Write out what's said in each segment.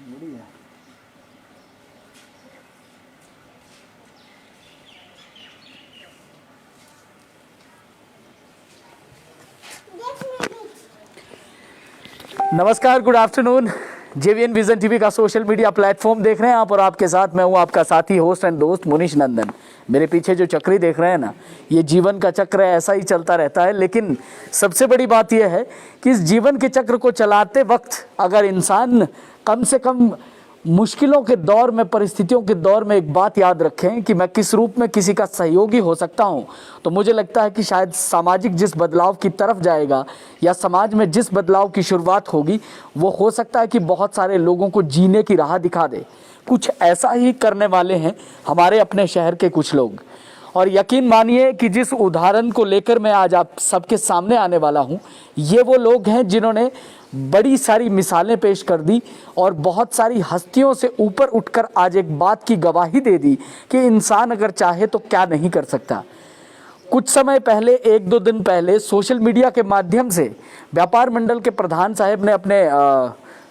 बढ़िया। नमस्कार, good afternoon. JVN vision TV का सोशल मीडिया प्लेटफॉर्म देख रहे हैं आप, और आपके साथ मैं हूं आपका साथी, होस्ट एंड दोस्त मुनीश नंदन। मेरे पीछे जो चक्री देख रहे हैं ना, ये जीवन का चक्र है, ऐसा ही चलता रहता है। लेकिन सबसे बड़ी बात यह है कि इस जीवन के चक्र को चलाते वक्त अगर इंसान कम से कम मुश्किलों के दौर में, परिस्थितियों के दौर में एक बात याद रखें कि मैं किस रूप में किसी का सहयोगी हो सकता हूं, तो मुझे लगता है कि शायद सामाजिक जिस बदलाव की तरफ जाएगा या समाज में जिस बदलाव की शुरुआत होगी, वो हो सकता है कि बहुत सारे लोगों को जीने की राह दिखा दे। कुछ ऐसा ही करने वाले हैं हमारे अपने शहर के कुछ लोग। और यकीन मानिए कि जिस उदाहरण को लेकर मैं आज आप सबके सामने आने वाला हूं, ये वो लोग हैं जिन्होंने बड़ी सारी मिसालें पेश कर दी और बहुत सारी हस्तियों से ऊपर उठकर आज एक बात की गवाही दे दी कि इंसान अगर चाहे तो क्या नहीं कर सकता। कुछ समय पहले, एक दो दिन पहले, सोशल मीडिया के माध्यम से व्यापार मंडल के प्रधान साहब ने अपने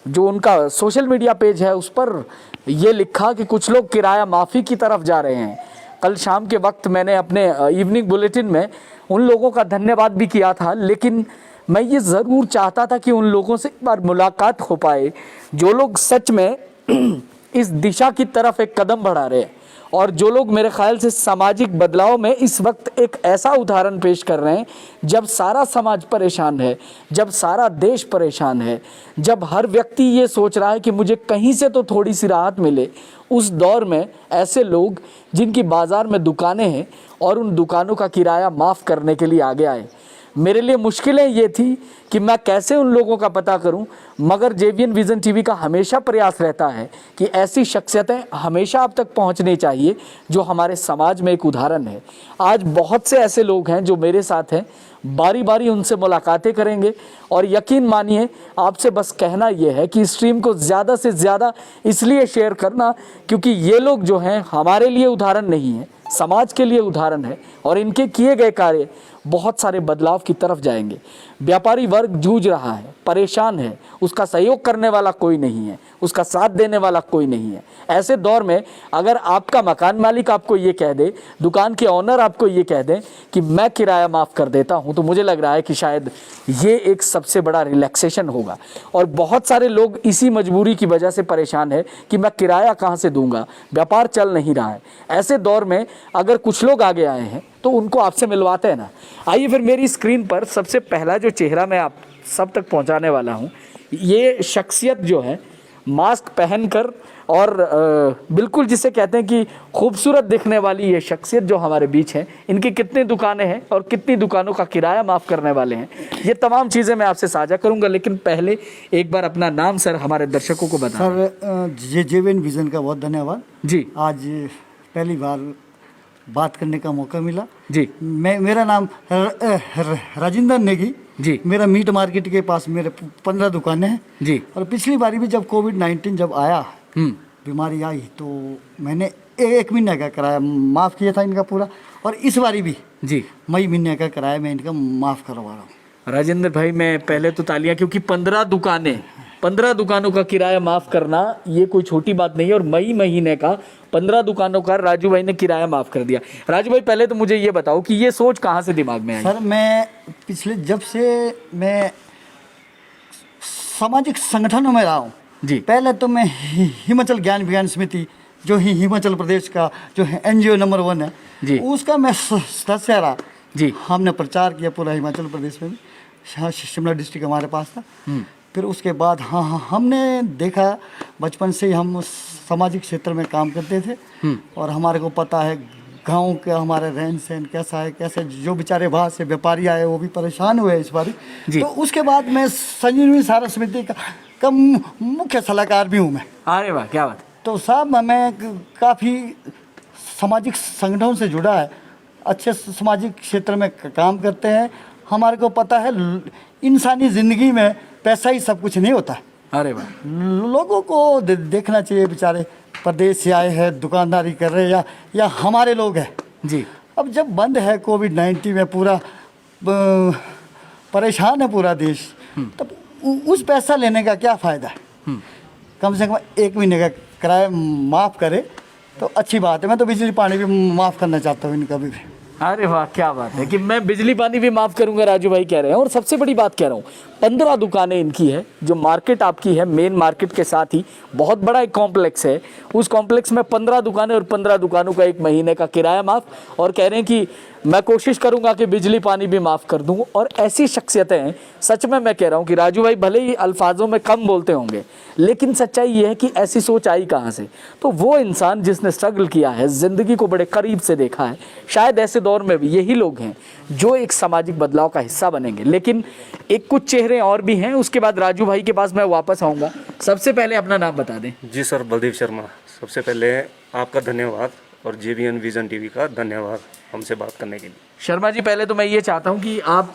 जो उनका सोशल मीडिया पेज है उस पर ये लिखा कि कुछ लोग किराया माफ़ी की तरफ जा रहे हैं। कल शाम के वक्त मैंने अपने इवनिंग बुलेटिन में उन लोगों का धन्यवाद भी किया था, लेकिन मैं ये ज़रूर चाहता था कि उन लोगों से एक बार मुलाकात हो पाए जो लोग सच में इस दिशा की तरफ एक कदम बढ़ा रहे हैं, और जो लोग मेरे ख्याल से सामाजिक बदलाव में इस वक्त एक ऐसा उदाहरण पेश कर रहे हैं जब सारा समाज परेशान है, जब सारा देश परेशान है, जब हर व्यक्ति ये सोच रहा है कि मुझे कहीं से तो थोड़ी सी राहत मिले। उस दौर में ऐसे लोग जिनकी बाज़ार में दुकानें हैं और उन दुकानों का किराया माफ़ करने के लिए आगे आए। मेरे लिए मुश्किलें ये थी कि मैं कैसे उन लोगों का पता करूं, मगर जेवीएन विज़न टीवी का हमेशा प्रयास रहता है कि ऐसी शख्सियतें हमेशा आप तक पहुंचनी चाहिए जो हमारे समाज में एक उदाहरण है। आज बहुत से ऐसे लोग हैं जो मेरे साथ हैं, बारी बारी उनसे मुलाकातें करेंगे। और यकीन मानिए, आपसे बस कहना यह है कि स्ट्रीम को ज़्यादा से ज़्यादा इसलिए शेयर करना क्योंकि ये लोग जो हैं हमारे लिए उदाहरण नहीं है, समाज के लिए उदाहरण है, और इनके किए गए कार्य बहुत सारे बदलाव की तरफ जाएंगे। व्यापारी वर्ग जूझ रहा है, परेशान है, उसका सहयोग करने वाला कोई नहीं है, उसका साथ देने वाला कोई नहीं है। ऐसे दौर में अगर आपका मकान मालिक आपको ये कह दे, दुकान के ऑनर आपको ये कह दें कि मैं किराया माफ़ कर देता हूँ, तो मुझे लग रहा है कि शायद ये एक सबसे बड़ा रिलैक्सेशन होगा। और बहुत सारे लोग इसी मजबूरी की वजह से परेशान है कि मैं किराया कहाँ से दूंगा, व्यापार चल नहीं रहा है। ऐसे दौर में अगर कुछ लोग आगे आए हैं तो उनको आपसे मिलवाते हैं ना। आइए फिर मेरी स्क्रीन पर सबसे पहला जो चेहरा मैं आप सब तक पहुंचाने वाला हूं, ये शख्सियत जो है मास्क पहनकर और बिल्कुल जिसे कहते हैं कि खूबसूरत दिखने वाली ये शख्सियत जो हमारे बीच है, इनकी कितनी दुकानें हैं और कितनी दुकानों का किराया माफ़ करने वाले हैं, ये तमाम चीज़ें मैं आपसे साझा करूंगा। लेकिन पहले एक बार अपना नाम सर हमारे दर्शकों को बताएं। सर, जेवीएन विजन का बहुत धन्यवाद जी। आज पहली बार बात करने का मौका मिला जी। मेरा नाम राजेंद्र नेगी जी। मेरा मीट मार्केट के पास मेरे 15 दुकानें हैं जी। और पिछली बारी भी जब कोविड-19 जब आया, बीमारी आई, तो मैंने 1 महीने का किराया माफ़ किया था इनका पूरा, और इस बारी भी जी मई महीने का किराया मैं इनका माफ़ करवा रहा हूँ। राजेंद्र भाई, मैं पहले तो तालियां, क्योंकि 15 दुकानों का किराया माफ़ करना ये कोई छोटी बात नहीं है। और मई महीने का 15 दुकानों का राजू भाई ने किराया माफ़ कर दिया। राजू भाई, पहले तो मुझे ये बताओ कि ये सोच कहाँ से दिमाग में आई? सर, मैं पिछले जब से मैं सामाजिक संगठनों में रहा हूँ जी। पहले तो मैं हिमाचल ज्ञान विज्ञान समिति जो हिमाचल प्रदेश का जो है NGO नंबर 1 है जी, उसका मैं सदस्य रहा जी। हमने प्रचार किया पूरा हिमाचल प्रदेश में भी, शिमला डिस्ट्रिक्ट हमारे पास था। फिर उसके बाद हाँ हमने देखा, बचपन से ही हम सामाजिक क्षेत्र में काम करते थे और हमारे को पता है गांव का हमारे रहन सहन कैसा है, कैसे जो बेचारे बाहर से व्यापारी आए वो भी परेशान हुए इस बारी। तो उसके बाद मैं संजीवनी सारा समिति का मुख्य सलाहकार भी हूँ मैं। अरे वाह, क्या बात। तो साहब, मैं काफ़ी सामाजिक संगठनों से जुड़ा है, अच्छे सामाजिक क्षेत्र में काम करते हैं। हमारे को पता है इंसानी ज़िंदगी में पैसा ही सब कुछ नहीं होता। अरे वाह। लोगों को देखना चाहिए, बेचारे प्रदेश से आए हैं, दुकानदारी कर रहे हैं या हमारे लोग हैं जी। अब जब बंद है कोविड-19 में, पूरा परेशान है पूरा देश, तब उस पैसा लेने का क्या फ़ायदा है? कम से कम 1 महीने का किराया माफ़ करे तो अच्छी बात है। मैं तो बिजली पानी भी माफ़ करना चाहता हूँ इनका भी। अरे वाह, क्या बात है कि मैं बिजली पानी भी माफ करूंगा, राजू भाई कह रहे हैं। और सबसे बड़ी बात कह रहा हूँ, 15 दुकानें इनकी है। जो मार्केट आपकी है, मेन मार्केट के साथ ही बहुत बड़ा एक कॉम्प्लेक्स है। उस कॉम्प्लेक्स में 15 दुकानें और 15 दुकानों का 1 महीने का किराया माफ। और कह रहे हैं कि मैं कोशिश करूंगा कि बिजली पानी भी माफ कर दूं। और ऐसी शख्सियतें हैं, सच में मैं कह रहा हूं कि राजू भाई भले ही अल्फाजों में कम बोलते होंगे, लेकिन सच्चाई ये है कि ऐसी सोच आई कहाँ से। तो वो इंसान जिसने स्ट्रगल किया है, जिंदगी को बड़े करीब से देखा है, शायद ऐसे दौर में भी यही लोग हैं जो एक सामाजिक बदलाव का हिस्सा बनेंगे। लेकिन एक कुछ चेहरे और भी हैं, उसके बाद राजू भाई के पास मैं वापस आऊँगा। सबसे पहले अपना नाम बता दें। जी सर, बलदेव शर्मा। सबसे पहले आपका धन्यवाद और JVN विजन टीवी का धन्यवाद हमसे बात करने के लिए। शर्मा जी, पहले तो मैं ये चाहता हूँ कि आप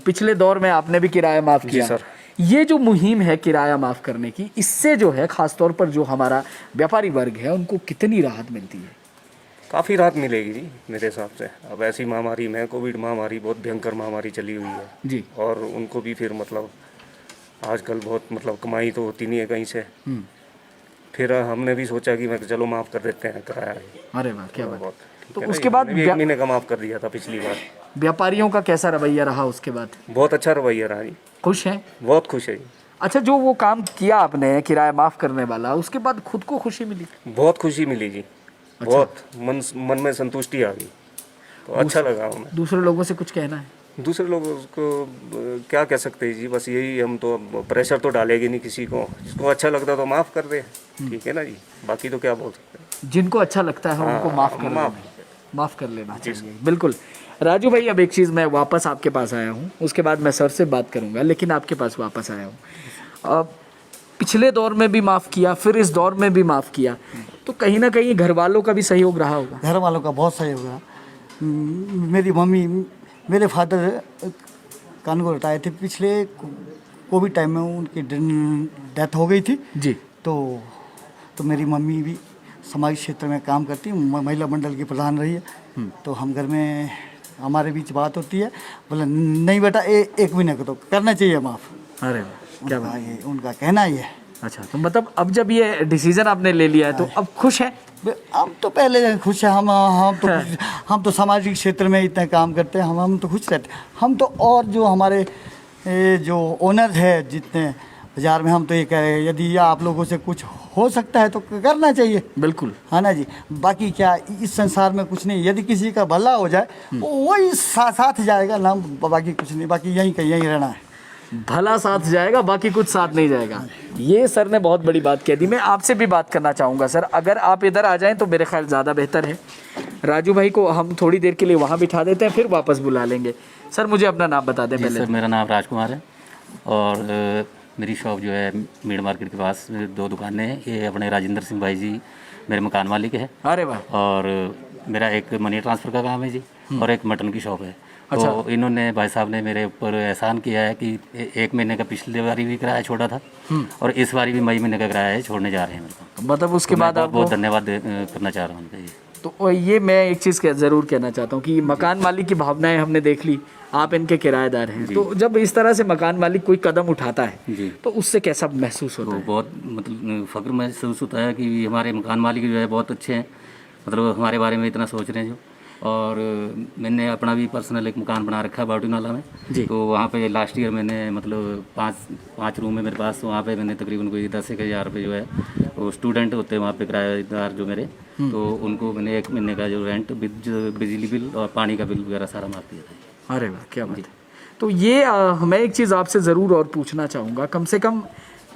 पिछले दौर में आपने भी किराया माफ़ किया। जी सर। ये जो मुहिम है किराया माफ़ करने की, इससे जो है ख़ासतौर पर जो हमारा व्यापारी वर्ग है उनको कितनी राहत मिलती है? काफ़ी राहत मिलेगी जी मेरे हिसाब से। अब ऐसी महामारी में, कोविड महामारी बहुत भयंकर महामारी चली हुई है जी। और उनको भी फिर मतलब आजकल बहुत मतलब कमाई तो होती नहीं है कहीं से। फिर हमने भी सोचा कि मैं चलो माफ़ कर देते हैं किराया। अरे वाह, क्या बात। बहुत तो ठीक है ना, उसके बाद हमने भी 1 महीने का माफ़ कर दिया था पिछली बार। व्यापारियों का कैसा रवैया रहा उसके बाद? बहुत अच्छा रवैया रहा जी, खुश हैं? बहुत खुश है जी। अच्छा, जो वो काम किया आपने किराया माफ़ करने वाला, उसके बाद खुद को खुशी मिली? बहुत खुशी मिली जी। बहुत मन में संतुष्टि आ गई, तो अच्छा लगा हमें। दूसरे लोगों से कुछ कहना है? दूसरे लोग उसको क्या कह सकते हैं जी, बस यही, हम तो प्रेशर तो डालेंगे नहीं किसी को। जिसको अच्छा लगता तो माफ़ कर दे, ठीक है ना जी, बाकी तो क्या बोल सकते हैं। जिनको अच्छा लगता है उनको माफ़ कर लेना चाहिए। बिल्कुल राजू भाई, अब एक चीज़, मैं वापस आपके पास आया हूँ, उसके बाद मैं सर से बात करूँगा, लेकिन आपके पास वापस आया हूँ। पिछले दौर में भी माफ़ किया, फिर इस दौर में भी माफ़ किया, तो कहीं ना कहीं घर वालों का भी सहयोग रहा होगा? घर वालों का बहुत सहयोग रहा। मेरी मम्मी, मेरे फादर कानगो रिटायर थे, पिछले कोविड टाइम में उनकी डेथ हो गई थी जी। तो मेरी मम्मी भी सामाजिक क्षेत्र में काम करती है, महिला मंडल की प्रधान रही है। तो हम घर में हमारे बीच बात होती है, बोले नहीं बेटा 1 महीने को तो करना चाहिए माफ़। अरे वाह, क्या बात। ये उनका कहना ही है। अच्छा, तो मतलब अब जब ये डिसीजन आपने ले लिया है तो अब खुश हैं? हम तो पहले खुश है। हम तो सामाजिक क्षेत्र में इतने काम करते हैं, हम तो खुश रहते हैं। हम तो, और जो हमारे जो ओनर है जितने बाज़ार में, हम तो ये कह रहे हैं यदि आप लोगों से कुछ हो सकता है तो करना चाहिए। बिल्कुल, है ना जी। बाकी क्या इस संसार में कुछ नहीं, यदि किसी का भला हो जाए वही साथ जाएगा ना, बाकी कुछ नहीं। बाकी यहीं रहना है। भला साथ जाएगा, बाकी कुछ साथ नहीं जाएगा। ये सर ने बहुत बड़ी बात कह दी। मैं आपसे भी बात करना चाहूँगा सर, अगर आप इधर आ जाएं तो मेरे ख्याल ज़्यादा बेहतर है। राजू भाई को हम थोड़ी देर के लिए वहाँ बिठा देते हैं, फिर वापस बुला लेंगे। सर, मुझे अपना नाम बता दें पहले। सर, मेरा नाम राजकुमार है और मेरी शॉप जो है मीड मार्केट के पास 2 दुकानें हैं। ये अपने राजेंद्र सिंह भाई जी मेरे मकान मालिक है। अरे वाह। और मेरा एक मनी ट्रांसफ़र का काम है जी, और एक मटन की शॉप है। अच्छा। तो इन्होंने, भाई साहब ने मेरे ऊपर एहसान किया है कि 1 महीने का पिछले बारी भी किराया छोड़ा था और इस बारी भी मई महीने का किराया छोड़ने जा रहे हैं मेरे को। मतलब उसके बाद बहुत बहुत धन्यवाद करना चाह रहा हूँ उनका। तो ये मैं एक चीज़ ज़रूर कहना चाहता हूँ कि मकान मालिक की भावनाएं हमने देख ली, आप इनके किराएदार हैं, तो जब इस तरह से मकान मालिक कोई कदम उठाता है तो उससे कैसा महसूस होता है? बहुत मतलब फ़ख्र महसूस होता है कि हमारे मकान मालिक जो है बहुत अच्छे हैं, मतलब हमारे बारे में इतना सोच रहे हैं जो। और मैंने अपना भी पर्सनल एक मकान बना रखा है बाउटी नाला में जी। तो वहाँ पे लास्ट ईयर मैंने मतलब 5 रूम है मेरे पास, तो वहाँ पे मैंने तकरीबन कोई 10-1 हज़ार रुपये जो है, वो स्टूडेंट होते हैं वहाँ पे किराएदार जो मेरे, तो उनको मैंने 1 महीने का जो रेंट, बिजली बिल और पानी का बिल वगैरह सारा मार दिया था। अरे वाह, क्या बात है। तो ये मैं एक चीज़ आपसे ज़रूर और पूछना चाहूँगा, कम से कम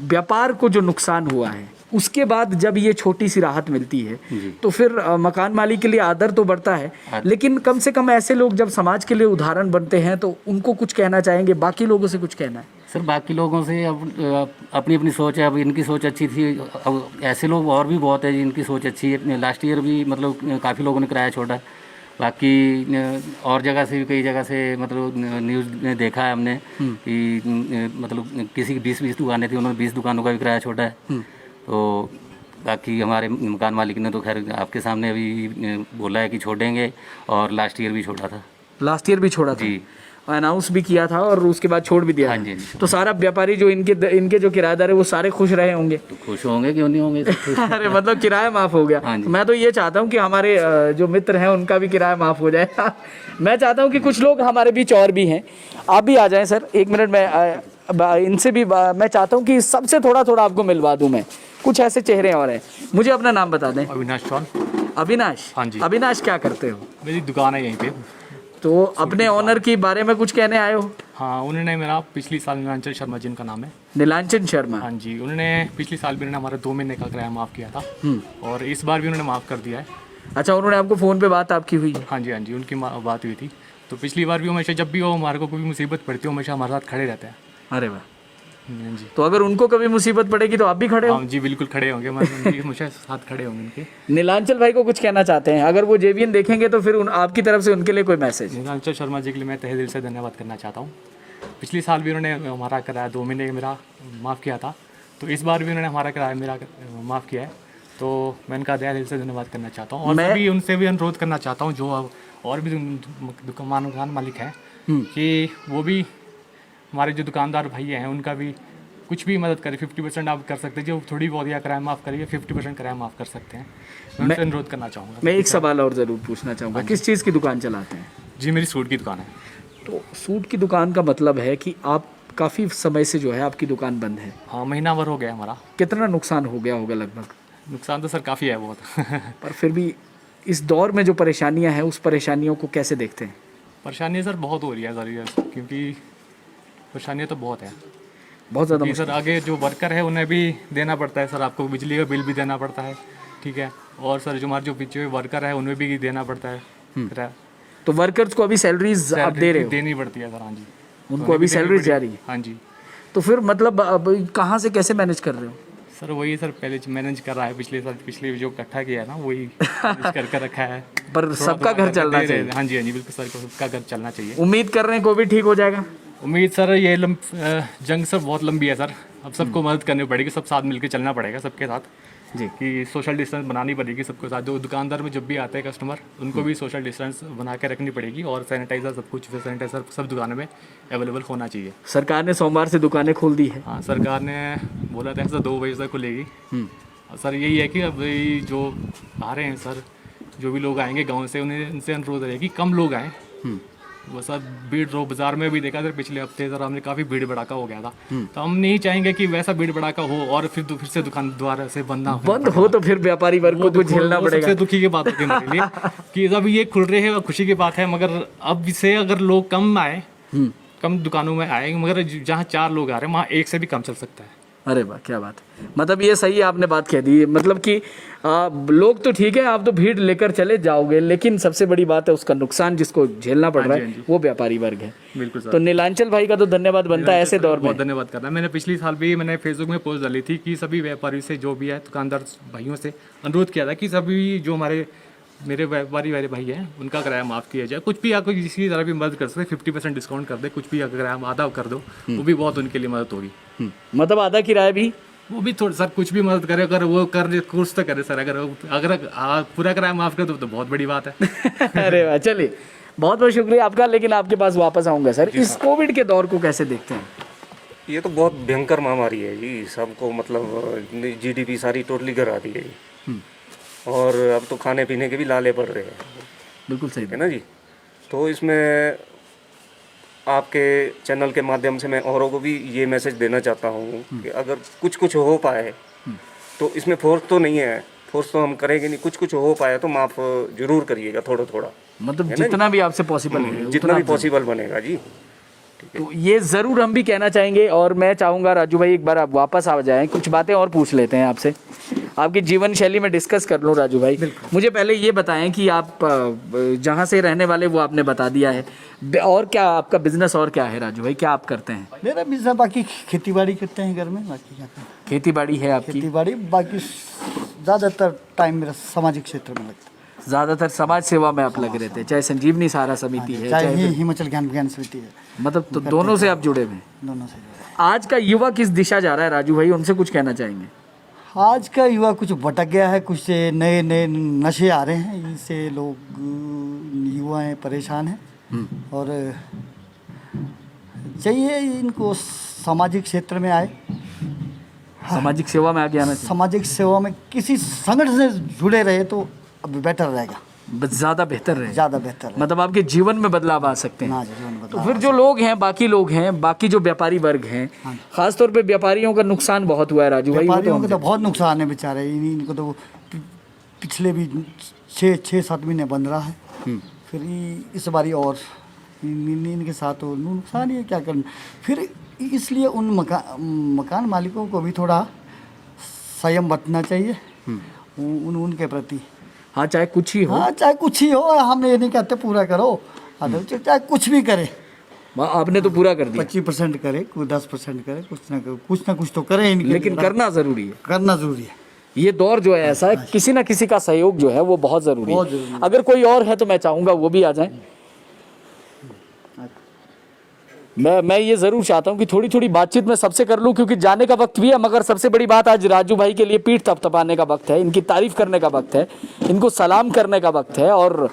व्यापार को जो नुकसान हुआ है उसके बाद जब ये छोटी सी राहत मिलती है तो फिर मकान मालिक के लिए आदर तो बढ़ता है, लेकिन कम से कम ऐसे लोग जब समाज के लिए उदाहरण बनते हैं तो उनको कुछ कहना चाहेंगे, बाकी लोगों से कुछ कहना है? सर, बाकी लोगों से अपनी अपनी सोच है। अब इनकी सोच अच्छी थी, अब ऐसे लोग और भी बहुत है जिनकी सोच अच्छी है। लास्ट ईयर भी मतलब काफ़ी लोगों ने किराया छोड़ा, बाकी और जगह से भी, कई जगह से मतलब न्यूज़ में देखा है हमने कि मतलब किसी की 20-20 दुकानें थी, उन्होंने 20 दुकानों का भी किराया छोड़ा है। तो बाकी हमारे मकान मालिक ने तो खैर आपके सामने अभी बोला है कि छोड़ेंगे, और लास्ट ईयर भी छोड़ा था। लास्ट ईयर भी छोड़ा था जी। अनाउंस भी किया था और उसके बाद छोड़ भी दिया हाँ था। जी, हाँ जी। तो सारा व्यापारी जो इनके जो किराएदार है वो सारे खुश रहे होंगे। तो खुश होंगे क्यों नहीं होंगे, सब खुश। अरे मतलब किराया माफ हो गया। हाँ जी। मैं तो ये चाहता हूँ कि हमारे जो मित्र हैं उनका भी किराया माफ हो जाए। मैं चाहता हूँ कि कुछ लोग हमारे बीच और भी हैं, आप भी आ जाएं सर। एक मिनट में इनसे भी मैं चाहता हूँ कि सबसे थोड़ा थोड़ा आपको मिलवा दूँ मैं। कुछ ऐसे चेहरे और हैं। मुझे अपना नाम बता दें। अविनाश चौहान। अविनाश। हाँ जी। अविनाश क्या करते हो? मेरी दुकान है यहीं पे। तो अपने ऑनर के बारे में कुछ कहने आए हो? हाँ, उन्होंने मेरा पिछली साल नीलांचल शर्मा जिनका नाम है। नीलांचन शर्मा। हाँ जी, उन्होंने पिछली साल भी उन्होंने हमारे 2 महीने का किराया माफ़ किया था और इस बार भी उन्होंने माफ़ कर दिया है। अच्छा, उन्होंने आपको फ़ोन पे बात आपकी हुई? हाँ जी, उनकी बात हुई थी। तो पिछली बार भी हमेशा जब भी वो हमारे को कोई मुसीबत पड़ती है हमेशा हमारे साथ खड़े रहते हैं। अरे वाह। हाँ जी। तो अगर उनको कभी मुसीबत पड़ेगी तो आप भी खड़े हो? हाँ जी, बिल्कुल खड़े होंगे, मतलब हमेशा साथ खड़े होंगे उनके। नीलांचल भाई को कुछ कहना चाहते हैं? अगर वो जेवीएन देखेंगे तो फिर आपकी तरफ से उनके लिए कोई मैसेज? नीलांचल शर्मा जी के लिए मैं तहे दिल से धन्यवाद करना चाहता हूँ। पिछली साल भी उन्होंने हमारा किराया 2 महीने मेरा माफ़ किया था, तो इस बार भी उन्होंने हमारा किराया मेरा माफ़ किया है, तो मैं उनका दिल से धन्यवाद करना चाहता हूँ। और मैं भी उनसे भी अनुरोध करना चाहता हूँ जो और भी दुकान मालिक हैं कि वो भी हमारे जो दुकानदार भाई हैं उनका भी कुछ भी मदद करें। 50% आप कर सकते हैं, जो थोड़ी बहुत या किराया माफ़ करिए, 50% किराया माफ़ कर सकते हैं। मैं उनसे अनुरोध करना चाहूँगा। मैं एक सवाल और ज़रूर पूछना चाहूँगा, किस चीज़ की दुकान चलाते हैं? जी, मेरी सूट की दुकान है। तो सूट की दुकान का मतलब है कि आप काफ़ी समय से जो है आपकी दुकान बंद है। हाँ, महीना भर हो गया हमारा। कितना नुकसान हो गया होगा लगभग? नुकसान तो सर काफ़ी है बहुत। पर फिर भी इस दौर में जो परेशानियां हैं उस परेशानियों को कैसे देखते हैं? परेशानियाँ सर बहुत हो रही है सर, क्योंकि परेशानियाँ तो बहुत है। बहुत ज़्यादा क्योंकि सर आगे जो वर्कर है उन्हें भी देना पड़ता है सर, आपको बिजली का बिल भी देना पड़ता है, ठीक है। और सर जो हमारे जो पीछे वर्कर है उन्हें भी देना पड़ता है किराया। तो वर्कर्स को अभी सैलरीज आप दे रहे हो? देनी पड़ती है सर। हाँ जी, उनको अभी सैलरीज जा रही है? हाँ जी। तो फिर मतलब अब कहाँ से कैसे मैनेज कर रहे हो? सर वही सर पहले मैनेज कर रहा है, पिछले जो इकट्ठा किया है ना वही मैनेज करके रखा है। पर सबका घर चलना चाहिए। हाँ जी, बिल्कुल सर, सबका घर चलना चाहिए। उम्मीद कर रहे हैं कोविड ठीक हो जाएगा? उम्मीद सर ये जंग सर बहुत लंबी है सर, अब सबको मदद करनी पड़ेगी, सब साथ मिलकर चलना पड़ेगा सबके साथ जी। कि सोशल डिस्टेंस बनानी पड़ेगी सबके साथ। जो दुकानदार में जब भी आते हैं कस्टमर उनको भी सोशल डिस्टेंस बना के रखनी पड़ेगी और सैनिटाइज़र सब कुछ सैनिटाइज़र सब दुकानों में अवेलेबल होना चाहिए। सरकार ने सोमवार से दुकानें खोल दी है। हाँ, सरकार ने बोला था ऐसा 2 बजे तक खुलेगी। सर यही है कि अब जो आ रहे हैं सर, जो भी लोग आएंगे गाँव से उनसे अनुरोध है कि कम लोग आएँ। वो सर भीड़ रो बाजार में भी देखा सर पिछले हफ्ते सर हमने काफ़ी भीड़ भड़ाका हो गया था, तो हम नहीं चाहेंगे कि वैसा भीड़ भड़ाका हो और फिर से दुकान दोबारा से बंद हो तो फिर व्यापारी वर्ग को कुछ झेलना पड़ेगा। सबसे दुखी की बात होती है हमारे लिए कि अब ये खुल रहे हैं, खुशी की बात है, मगर अब से अगर लोग कम आए, कम दुकानों में आए, मगर जहाँ 4 लोग आ रहे हैं वहाँ 1 से भी कम चल सकता है। अरे वाह, क्या बात है। मतलब ये सही है, आपने बात कह दी। मतलब कि लोग तो ठीक है, आप तो भीड़ लेकर चले जाओगे, लेकिन सबसे बड़ी बात है उसका नुकसान जिसको झेलना पड़ रहा है वो व्यापारी वर्ग है। बिल्कुल सर। तो नीलांचल भाई का तो धन्यवाद बनता है ऐसे दौर में। बहुत धन्यवाद करना। मैंने पिछली साल भी मैंने फेसबुक में पोस्ट डाली थी कि सभी व्यापारी से जो भी है दुकानदार भाइयों से अनुरोध किया था कि सभी जो मेरे व्यापारी वाले भाई हैं उनका किराया माफ़ किया जाए। कुछ भी आपको किसी तरह भी मदद कर सकते, 50% डिस्काउंट कर दे, कुछ भी अगर किराया आधा कर दो वो भी बहुत उनके लिए मदद होगी। मतलब आधा किराया भी वो भी थोड़ा सर कुछ भी मदद करे, अगर वो कर कुछ तो करे सर, अगर पूरा किराया माफ़ कर दो तो बहुत बड़ी बात है। अरे वाह, चलिए बहुत बहुत शुक्रिया आपका। लेकिन आपके पास वापस आऊँगा सर, इस कोविड के दौर को कैसे देखते हैं? ये तो बहुत भयंकर महामारी है जी, सबको मतलब जीडीपी सारी टोटली गिरा दी है जी। और अब तो खाने पीने के भी लाले पड़ रहे हैं। बिल्कुल सही है ना जी। तो इसमें आपके चैनल के माध्यम से मैं औरों को भी ये मैसेज देना चाहता हूँ कि अगर कुछ हो पाए तो इसमें फोर्स तो नहीं है, फोर्स तो हम करेंगे नहीं, कुछ हो पाए तो माफ़ जरूर करिएगा थोड़ा थोड़ा, मतलब जितना भी आपसे पॉसिबल है, जितना भी पॉसिबल बनेगा जी। तो ये ज़रूर हम भी कहना चाहेंगे। और मैं चाहूँगा राजू भाई एक बार आप वापस आ जाएं, कुछ बातें और पूछ लेते हैं आपसे, आपकी जीवन शैली में डिस्कस कर लूँ। राजू भाई मुझे पहले ये बताएं कि आप जहाँ से रहने वाले वो आपने बता दिया है, और क्या आपका बिजनेस और क्या है राजू भाई, क्या आप करते हैं? मेरा बिजनेस बाकी खेती बाड़ी करते हैं घर में, बाकी क्या करते हैं। खेती बाड़ी है आपकी? खेती बाड़ी, बाकी ज़्यादातर टाइम मेरा सामाजिक क्षेत्र में लगता है। ज़्यादातर समाज सेवा में आप लगे रहते हैं, चाहे संजीवनी सहारा समिति है, चाहे हिमाचल ज्ञान विज्ञान समिति है, मतलब तो दोनों से आप जुड़े हुए हैं? दोनों से। आज का युवा किस दिशा जा रहा है राजू भाई, उनसे कुछ कहना चाहेंगे? आज का युवा कुछ भटक गया है, कुछ नए नए नशे आ रहे हैं, इनसे लोग युवा हैं परेशान हैं। और चाहिए इनको सामाजिक क्षेत्र में आए, सामाजिक सेवा में आगे आना चाहिए, सामाजिक सेवा में किसी संगठन से जुड़े रहे तो अब बेटर रहेगा, ज़्यादा बेहतर रहे, ज़्यादा बेहतर रहेगा। मतलब आपके जीवन में बदलाव आ सकते हैं। हाँ जी, जीवन तो बदलाव फिर जो लोग हैं, बाकी लोग हैं, बाकी जो व्यापारी वर्ग हैं, खासतौर पे व्यापारियों का नुकसान बहुत हुआ है राजू भाई। वो तो व्यापारियों हम को तो बहुत नुकसान है बेचारे, इनको तो पिछले भी 6-7 महीने बंद रहा है, फिर इस बारी और इनके साथ तो नुकसान ही है, क्या करना। फिर इसलिए उन मकान मालिकों को भी थोड़ा संयम बरतना चाहिए उनके प्रति। हाँ, चाहे कुछ ही हो, हाँ, चाहे कुछ ही हो, हम ये नहीं कहते पूरा करो, चाहे कुछ भी करे, आपने तो पूरा कर दिया, 25% करे, कोई 10% करे, कुछ ना कुछ तो करे इनके, लेकिन करना ज़रूरी है, करना जरूरी है। ये दौर जो है ऐसा है, किसी ना किसी का सहयोग जो है वो बहुत ज़रूरी बहुत है। जरूरी है। अगर कोई और है तो मैं चाहूँगा वो भी आ जाए। मैं ये ज़रूर चाहता हूँ कि थोड़ी थोड़ी बातचीत में सबसे कर लूँ, क्योंकि जाने का वक्त भी है, मगर सबसे बड़ी बात आज राजू भाई के लिए पीठ थपथपाने का वक्त है, इनकी तारीफ करने का वक्त है, इनको सलाम करने का वक्त है। और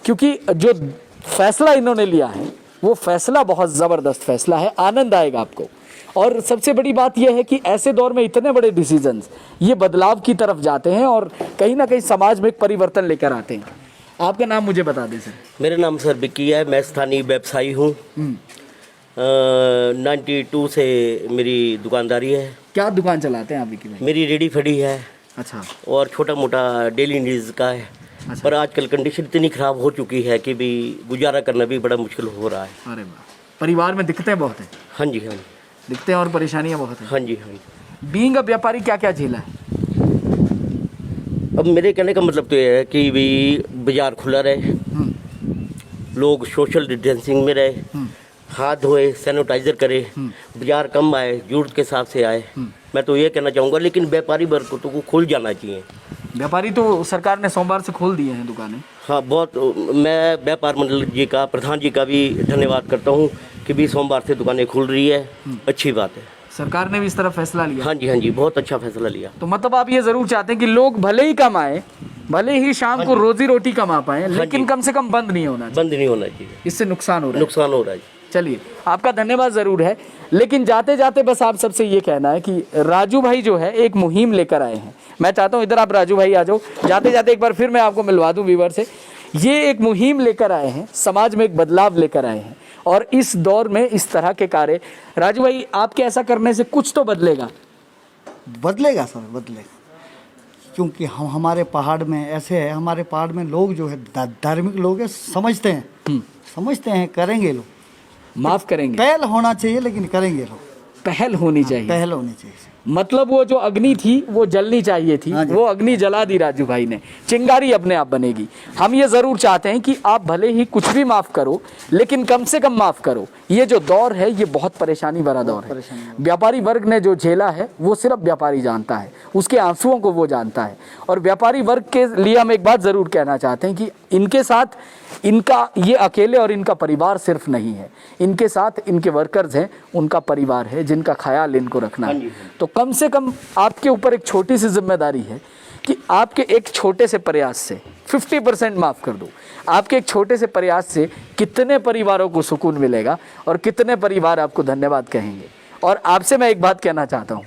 क्योंकि जो फैसला इन्होंने लिया है वो फैसला बहुत ज़बरदस्त फैसला है, आनंद आएगा आपको। और सबसे बड़ी बात यह है कि ऐसे दौर में इतने बड़े डिसीजंस ये बदलाव की तरफ जाते हैं और कहीं ना कहीं समाज में एक परिवर्तन लेकर आते हैं। आपका नाम मुझे बता दें सर। मेरा नाम सर विक्की है, मैं स्थानीय व्यवसायी हूँ। 92 से मेरी दुकानदारी है। क्या दुकान चलाते हैं आप विक्की भाई? मेरी रेडी फड़ी है अच्छा, और छोटा मोटा डेली नीड्स का है। पर आजकल कंडीशन इतनी ख़राब हो चुकी है कि भी गुजारा करना भी बड़ा मुश्किल हो रहा है। अरे वाह, परिवार में दिक्कतें बहुत हैं। हाँ जी, हाँ जी, दिक्कतें और परेशानियां बहुत हैं। हाँ जी, हाँ जी। बीइंग अ व्यापारी क्या क्या झेला है? अब मेरे कहने का मतलब तो ये है कि भी बाजार खुला रहे, लोग सोशल डिस्टेंसिंग में रहे, हाथ धोए, सैनिटाइजर करे, बाजार कम आए, जरूरत के हिसाब से आए। मैं तो ये कहना चाहूँगा, लेकिन व्यापारी वर्ग को तो खुल जाना चाहिए। व्यापारी तो सरकार ने सोमवार से खोल दिए हैं दुकानें। हाँ, बहुत। मैं व्यापार मंडल जी का, प्रधान जी का भी धन्यवाद करता हूँ कि भी सोमवार से दुकानें खुल रही है, अच्छी बात है। सरकार ने भी इस तरह फैसला लिया। हाँ जी, हाँ जी, बहुत अच्छा फैसला लिया। तो मतलब आप ये जरूर चाहते हैं कि लोग भले ही कमाएं, भले ही शाम को रोजी रोटी कमा पाए, लेकिन कम से कम बंद नहीं होना चाहिए। बंद नहीं होना चाहिए, इससे नुकसान हो रहा है। नुकसान हो रहा है। चलिए, आपका धन्यवाद ज़रूर है, लेकिन जाते जाते बस आप सबसे ये कहना है कि राजू भाई जो है एक मुहिम लेकर आए हैं। मैं चाहता हूँ इधर आप राजू भाई आ जाओ, जाते जाते एक बार फिर मैं आपको मिलवा दूँ व्यूअर से। ये एक मुहिम लेकर आए हैं, समाज में एक बदलाव लेकर आए हैं, और इस दौर में इस तरह के कार्य, राजू भाई आपके ऐसा करने से कुछ तो बदलेगा। बदलेगा सर, बदलेगा, क्योंकि हम हमारे पहाड़ में ऐसे है, हमारे पहाड़ में लोग जो है धार्मिक लोग है, समझते हैं, करेंगे लोग, माफ करेंगे, पहल होना चाहिए, लेकिन करेंगे लोग, पहल होनी चाहिए। पहल होनी चाहिए। मतलब वो जो अग्नि थी वो जलनी चाहिए थी, हाँ जी। वो अग्नि जला दी राजू भाई ने, चिंगारी अपने आप बनेगी। हम ये ज़रूर चाहते हैं कि आप भले ही कुछ भी माफ़ करो, लेकिन कम से कम माफ़ करो। ये जो दौर है ये बहुत परेशानी भरा दौर है। व्यापारी वर्ग ने जो झेला है वो सिर्फ व्यापारी जानता है, उसके आंसुओं को वो जानता है। और व्यापारी वर्ग के लिए हम एक बात ज़रूर कहना चाहते हैं कि इनके साथ इनका ये अकेले और इनका परिवार सिर्फ नहीं है, इनके साथ इनके वर्कर्स हैं, उनका परिवार है जिनका ख्याल इनको रखना है। तो कम से कम आपके ऊपर एक छोटी सी जिम्मेदारी है कि आपके एक छोटे से प्रयास से 50% माफ़ कर दो, आपके एक छोटे से प्रयास से कितने परिवारों को सुकून मिलेगा और कितने परिवार आपको धन्यवाद कहेंगे। और आपसे मैं एक बात कहना चाहता हूँ,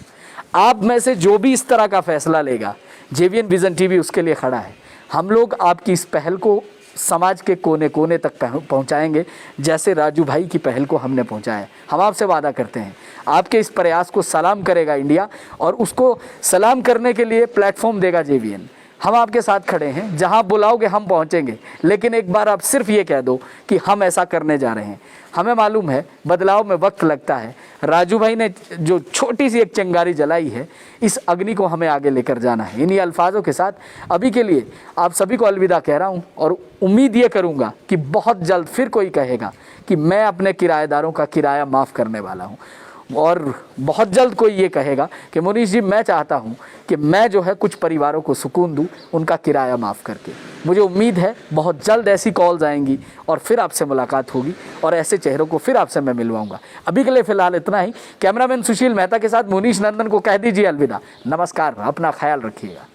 आप में से जो भी इस तरह का फैसला लेगा, JVN विज़न TV उसके लिए खड़ा है। हम लोग आपकी इस पहल को समाज के कोने कोने तक पहुंचाएंगे, जैसे राजू भाई की पहल को हमने पहुंचाया। हम आपसे वादा करते हैं, आपके इस प्रयास को सलाम करेगा इंडिया, और उसको सलाम करने के लिए प्लेटफॉर्म देगा JVN। हम आपके साथ खड़े हैं, जहां बुलाओगे हम पहुंचेंगे, लेकिन एक बार आप सिर्फ ये कह दो कि हम ऐसा करने जा रहे हैं। हमें मालूम है बदलाव में वक्त लगता है, राजू भाई ने जो छोटी सी एक चिंगारी जलाई है, इस अग्नि को हमें आगे लेकर जाना है। इन्हीं अल्फाजों के साथ अभी के लिए आप सभी को अलविदा कह रहा हूँ, और उम्मीद ये करूँगा कि बहुत जल्द फिर कोई कहेगा कि मैं अपने किराएदारों का किराया माफ़ करने वाला हूँ, और बहुत जल्द कोई ये कहेगा कि मुनीश जी मैं चाहता हूँ कि मैं जो है कुछ परिवारों को सुकून दूँ उनका किराया माफ़ करके। मुझे उम्मीद है बहुत जल्द ऐसी कॉल्स आएंगी और फिर आपसे मुलाकात होगी और ऐसे चेहरों को फिर आपसे मैं मिलवाऊंगा। अभी के लिए फ़िलहाल इतना ही। कैमरामैन सुशील मेहता के साथ मुनीश नंदन को कह दीजिए अलविदा। नमस्कार, अपना ख्याल रखिएगा।